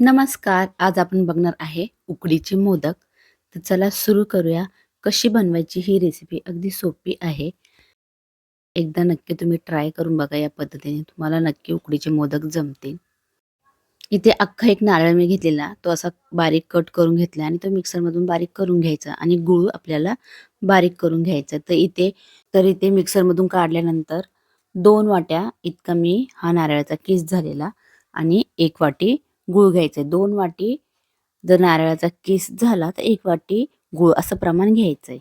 नमस्कार. आज आपण बघणार आहे उकडीचे मोदक. तर चला सुरू करूया. कशी बनवायची ही रेसिपी अगदी सोपी आहे. एकदा नक्की तुम्ही ट्राय करून बघा या पद्धतीने. तुम्हाला नक्की उकडीचे मोदक जमतील. इथे अख्खा एक नारळ मी घेतलेला. तो असा बारीक कट करून घेतला आणि तो मिक्सरमधून बारीक करून घ्यायचा आणि गूळ आपल्याला बारीक करून घ्यायचा. तर इथे मिक्सरमधून काढल्यानंतर 2 वाट्या इतका मी हा नारळाचा कीस झालेला आणि 1 वाटी गूळ घ्यायचा. 2 वाटी जर नारळाचा कीस झाला तर 1 वाटी गूळ असं प्रमाण घ्यायचंय.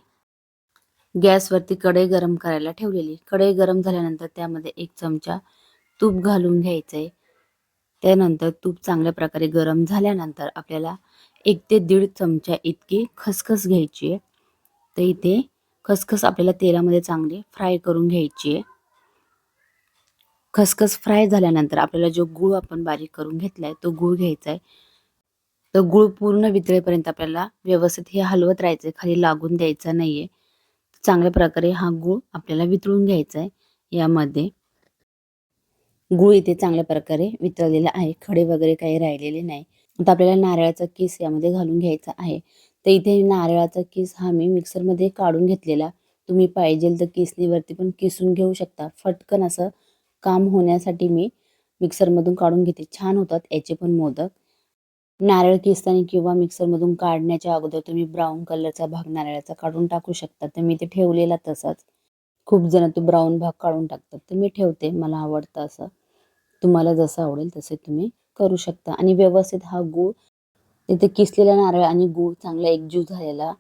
गॅसवरती कढई गरम करायला ठेवलेली. कढई गरम झाल्यानंतर त्यामध्ये 1 चमचा तूप घालून घ्यायचंय. त्यानंतर तूप चांगल्या प्रकारे गरम झाल्यानंतर आपल्याला 1 ते 1.5 चमचा इतकी खसखस घ्यायची आहे. तर इथे खसखस आपल्याला तेलामध्ये चांगली फ्राय करून घ्यायची आहे. खसखस फ्राय झाल्यानंतर आपल्याला जो गूळ आपण बारीक करून घेतलाय तो गूळ घ्यायचा आहे. तर गूळ पूर्ण वितळेपर्यंत आपल्याला व्यवस्थित हे हलवत राहायचंय, खाली लागून द्यायचा नाहीये. चांगल्या प्रकारे हा गूळ आपल्याला वितळून घ्यायचा आहे. यामध्ये गूळ इथे चांगल्या प्रकारे वितळलेला आहे, खडे वगैरे काही राहिलेले नाही. आता आपल्याला नारळाचा किस यामध्ये घालून घ्यायचा आहे. तर इथे नारळाचा किस हा मी मिक्सरमध्ये काढून घेतलेला. तुम्ही पाहिजेल तर किसणीवरती पण किसून घेऊ शकता. फटकन असं काम होण्यासाठी मी मिक्सरमधून काढून घेते. छान होतात याचे पण मोदक. नारळ किसताना किंवा मिक्सरमधून काढण्याच्या अगोदर तुम्ही ब्राऊन कलरचा भाग नारळाचा काढून टाकू शकता. तर मी ते ठेवलेला तसाच. खूप जण तो ब्राऊन भाग काढून टाकतात. तर मी ठेवते, मला आवडतं असं. तुम्हाला जसं आवडेल तसे तुम्ही करू शकता. आणि व्यवस्थित हा गूळ तिथे किसलेला नारळ आणि गूळ चांगला एकजीव झालेला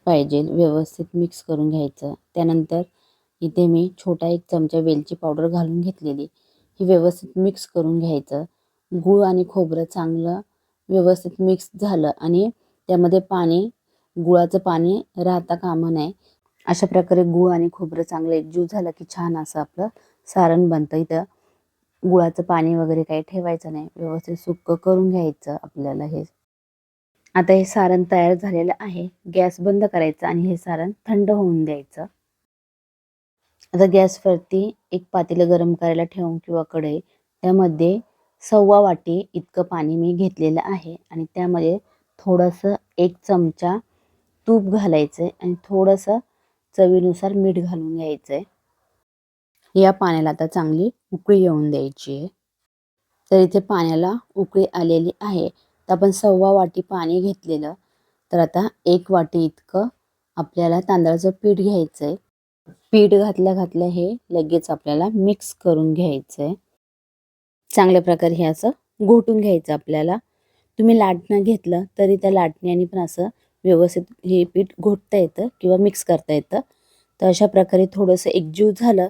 पाहिजे. व्यवस्थित मिक्स करून घ्यायचं. त्यानंतर इथे मी छोटा 1 चमचा वेलची पावडर घालून घेतलेली. ही व्यवस्थित मिक्स करून घ्यायचं. गूळ आणि खोबरं चांगलं व्यवस्थित मिक्स झालं आणि त्यामध्ये गुळाचं पाणी राहता कामा नये. अशा प्रकारे गूळ आणि खोबरं चांगलं एकजीव झालं की छान असं आपलं सारण बनतं. इथं गुळाचं पाणी वगैरे काही ठेवायचं नाही. व्यवस्थित सुक्क करून घ्यायचं आपल्याला हे. आता हे सारण तयार झालेलं आहे. गॅस बंद करायचा आणि हे सारण थंड होऊन द्यायचं. आता गॅसवरती एक पातेलं गरम करायला ठेवून किंवा कढई, त्यामध्ये 1/2 वाटी इतकं पाणी मी घेतलेलं आहे आणि त्यामध्ये थोडंसं 1 चमचा तूप घालायचंय आणि थोडंसं चवीनुसार मीठ घालून घ्यायचंय. या पाण्याला आता चांगली उकळी येऊन द्यायची आहे. तर इथे पाण्याला उकळी आलेली आहे. तर आपण 1/2 वाटी पाणी घेतलेलं. तर आता 1 वाटी इतकं आपल्याला तांदळाचं पीठ घ्यायचंय. पीठ घातल्या हे लगेच आपल्याला मिक्स करून घ्यायचंय. चांगल्या प्रकारे हे असं घोटून घ्यायचं आपल्याला. तुम्ही लाटणं घेतलं तरी त्या लाटण्याने पण असं व्यवस्थित हे पीठ घोटता येतं किंवा मिक्स करता येतं. तर अशा प्रकारे थोडंसं एकजीव झालं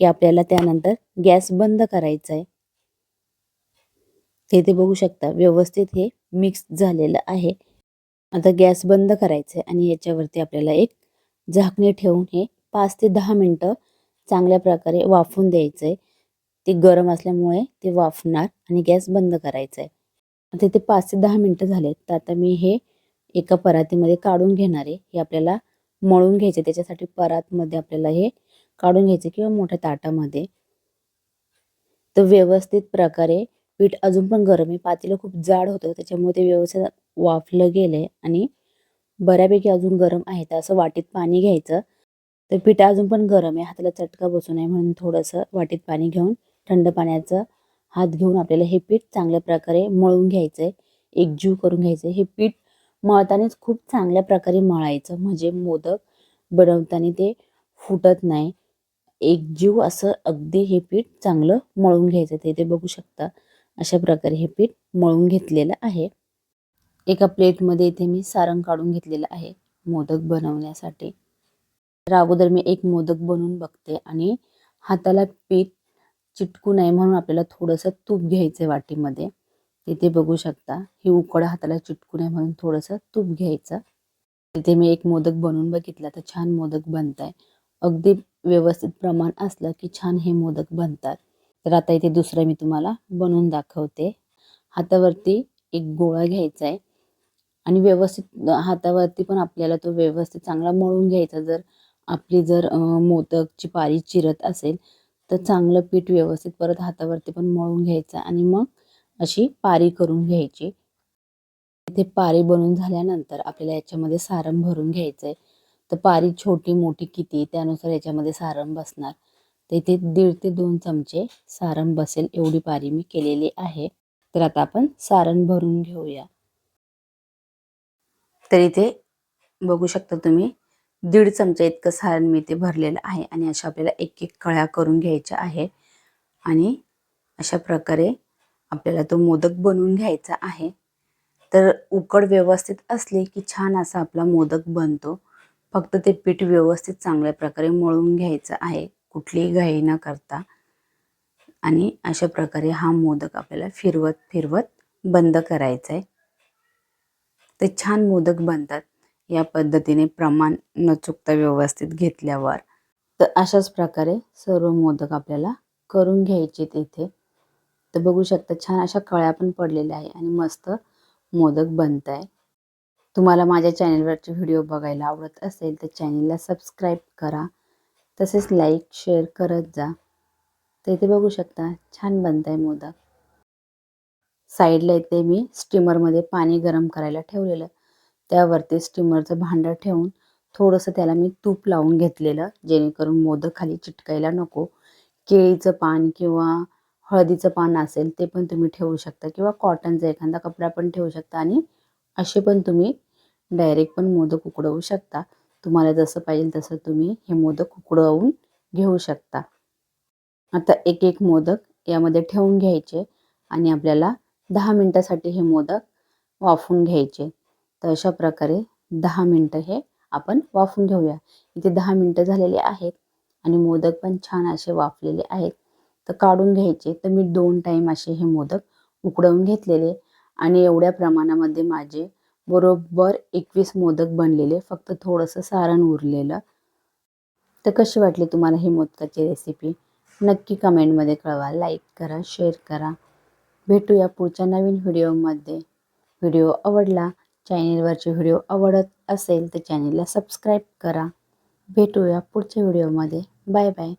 की आपल्याला त्यानंतर गॅस बंद करायचा आहे. ते बघू शकता व्यवस्थित हे मिक्स झालेलं आहे. आता गॅस बंद करायचं आहे आणि याच्यावरती आपल्याला एक झाकणे ठेवून हे 5 ते 10 मिनटं चांगल्या प्रकारे वाफवून द्यायचं आहे. ते गरम असल्यामुळे ते वाफणार आणि गॅस बंद करायचा आहे. आता इथे 5 ते 10 मिनटं झालेत. तर आता मी हे एका परातीमध्ये काढून घेणार आहे. हे आपल्याला मळून घ्यायचे. त्याच्यासाठी परातमध्ये आपल्याला हे काढून घ्यायचे किंवा मोठ्या ताटामध्ये. तर व्यवस्थित प्रकारे पीठ अजून पण गरम आहे. पातेलं खूप जाड होतं त्याच्यामुळे ते व्यवस्थित वाफलं गेलंय आणि बऱ्यापैकी अजून गरम आहे. तर असं वाटीत पाणी घ्यायचं. तर पीठ अजून पण गरम आहे. हाताला चटका बसू नये म्हणून थोडंसं वाटीत पाणी घेऊन थंड पाण्याचा हात घेऊन आपल्याला हे पीठ चांगल्या प्रकारे मळून घ्यायचंय. एकजीव करून घ्यायचंय. हे पीठ मळतानाच खूप चांगल्या प्रकारे मळायचं म्हणजे मोदक बनवताना ते फुटत नाही. एकजीव असं अगदी हे पीठ चांगलं मळून घ्यायचं. ते बघू शकता अशा प्रकारे हे पीठ मळून घेतलेलं आहे. एका प्लेटमध्ये इथे मी सारण काढून घेतलेलं आहे मोदक बनवण्यासाठी. तर अगोदर मी एक मोदक बनवून बघते आणि हाताला पीठ चिटकू नये म्हणून आपल्याला थोडंसं तूप घ्यायचं वाटीमध्ये. तिथे बघू शकता ही उकड हाताला चिटकू नये म्हणून थोडंसं तूप घ्यायचं. तिथे मी एक मोदक बनवून बघितला तर छान मोदक बनताय. अगदी व्यवस्थित प्रमाण असलं की छान हे मोदक बनतात. तर आता इथे दुसरं मी तुम्हाला बनवून दाखवते. हातावरती एक गोळा घ्यायचा आहे आणि व्यवस्थित हातावरती पण आपल्याला तो व्यवस्थित चांगला मळून घ्यायचा. जर मोदकची पारी चिरत असेल तर चांगलं पीठ व्यवस्थित परत हातावरती पण मळून घ्यायचं आणि मग अशी पारी करून घ्यायची. ते पारी बनवून झाल्यानंतर आपल्याला याच्यामध्ये सारण भरून घ्यायचं आहे. तर पारी छोटी मोठी किती त्यानुसार याच्यामध्ये सारण बसणार. तर इथे 1.5 ते 2 चमचे सारण बसेल एवढी पारी मी केलेली आहे. तर आता आपण सारण भरून घेऊया. तर इथे बघू शकता तुम्ही 1.5 चमचा इतकं सारण मी ते भरलेलं आहे आणि अशा आपल्याला एक एक कळ्या करून घ्यायच्या आहे आणि अशा प्रकारे आपल्याला तो मोदक बनवून घ्यायचा आहे. तर उकड व्यवस्थित असली की छान असा आपला मोदक बनतो. फक्त ते पीठ व्यवस्थित चांगल्या प्रकारे मळून घ्यायचं आहे, कुठलीही घाई न करता. आणि अशा प्रकारे हा मोदक आपल्याला फिरवत फिरवत बंद करायचा आहे. ते छान मोदक बनतात या पद्धतीने प्रमाण न चुकता व्यवस्थित घेतल्यावर. तर अशाच प्रकारे सर्व मोदक आपल्याला करून घ्यायचे इथे. तर बघू शकता छान अशा कळ्या पण पडलेल्या आहे आणि मस्त मोदक बनत आहे. तुम्हाला माझ्या चॅनलवरचे व्हिडिओ बघायला आवडत असेल तर चॅनलला सबस्क्राईब करा. तसेच लाईक शेअर करत जा. तर इथे बघू शकता छान बनत आहे मोदक. साईडला इथे मी स्टीमरमध्ये पाणी गरम करायला ठेवलेलं. त्यावरती स्टीमरचं भांडं ठेवून थोडंसं त्याला मी तूप लावून घेतलेलं, जेणेकरून मोदक खाली चिटकायला नको. केळीचं पान किंवा हळदीचं पान असेल ते पण तुम्ही ठेवू शकता किंवा कॉटनचा एखादा कपडा पण ठेवू शकता आणि असे पण तुम्ही डायरेक्ट पण मोदक उकडवू शकता. तुम्हाला जसं पाहिजे तसं तुम्ही हे मोदक उकडवून घेऊ शकता. आता एक एक मोदक यामध्ये ठेवून घ्यायचे आणि आपल्याला 10 मिनिटासाठी हे मोदक वाफवून घ्यायचे. तर अशा प्रकारे 10 मिनिटं हे आपण वाफवून घेऊया. इथे 10 मिनिटं झालेले आहेत आणि मोदक पण छान असे वाफलेले आहेत. तर काढून घ्यायचे. तर मी 2 टाईम असे हे मोदक उकडवून घेतलेले आणि एवढ्या प्रमाणामध्ये माझे बरोबर 21 मोदक बनलेले. फक्त थोडंसं सारण उरलेलं. तर कशी वाटली तुम्हाला ही मोदकाची रेसिपी? नक्की कमेंटमध्ये कळवा. लाईक करा, शेअर करा. भेटूया पुढच्या नवीन व्हिडिओमध्ये. व्हिडिओ आवडला, चॅनेलवरचे व्हिडिओ आवडत असेल तर चॅनेलला सबस्क्राईब करा. भेटूया पुढच्या व्हिडिओमध्ये. Bye bye.